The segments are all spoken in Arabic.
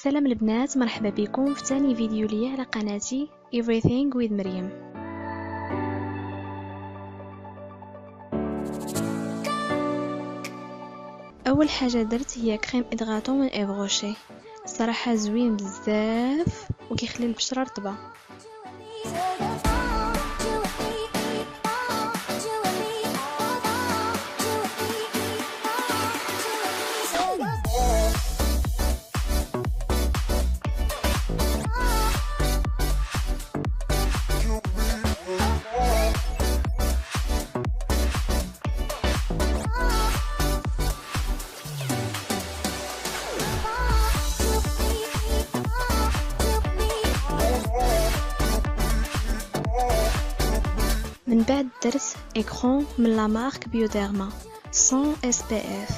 السلام البنات، مرحبا بكم في ثاني فيديو لي على قناتي Everything with مريم. اول حاجه درت هي كريم ادغاتون من ايفغوشي. الصراحه زوين بزاف وكيخلي البشره رطبه. من بعد درت اكرون من لا مارك بيوديرما 100 SPF.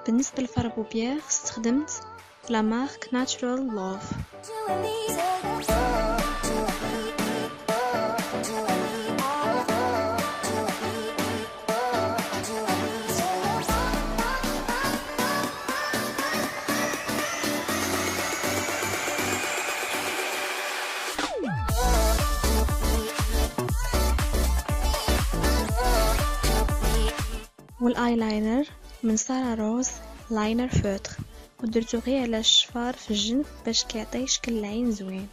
بالنسبة للفار بوبيير استخدمت لا مارك ناتشورال لوف. والايلاينر من سارة روز لاينر فوتر، ودرتو غير على الشفار في الجنب باش كيعطي شكل العين زوين.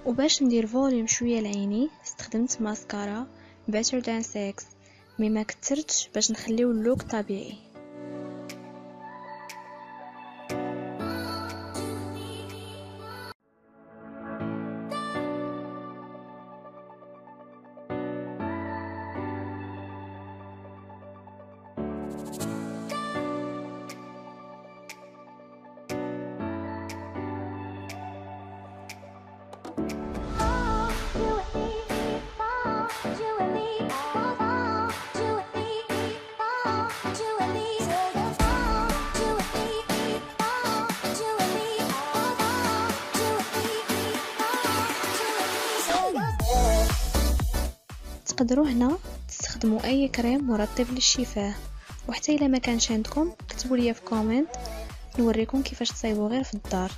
وباش ندير فوليوم شويه لعيني استخدمت ماسكارا Better Than Sex، ما كترتش باش نخليو اللوك طبيعي. تقدروا هنا تستخدموا اي كريم مرطب للشفاه، وحتى الا ما كانش عندكم كتبوا لي في كومنت نوريكم كيفاش تصايبوا غير في الدار.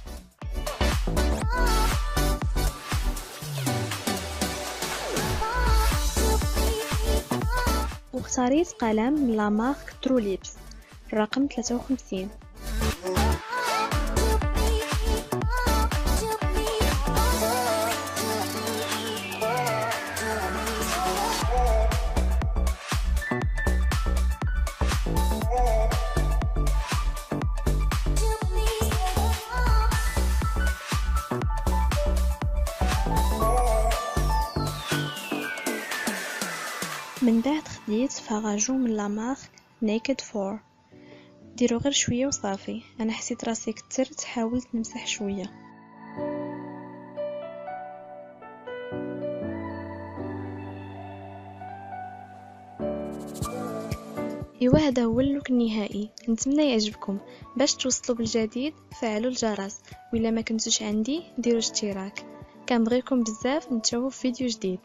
واختاريت قلم من لا مارك تروليبس الرقم 53. من بعد خديت فاغاجو من لا مارك نيكد فور. ديروا غير شويه وصافي، انا حسيت راسي كترت حاولت نمسح شويه. ايوا هذا هو اللوك النهائي، نتمنى يعجبكم. باش توصلوا بالجديد فعلوا الجرس، وإلا ما كنتوش عندي ديروا اشتراك. كنبغيكم بزاف، نتشوفوا في فيديو جديد.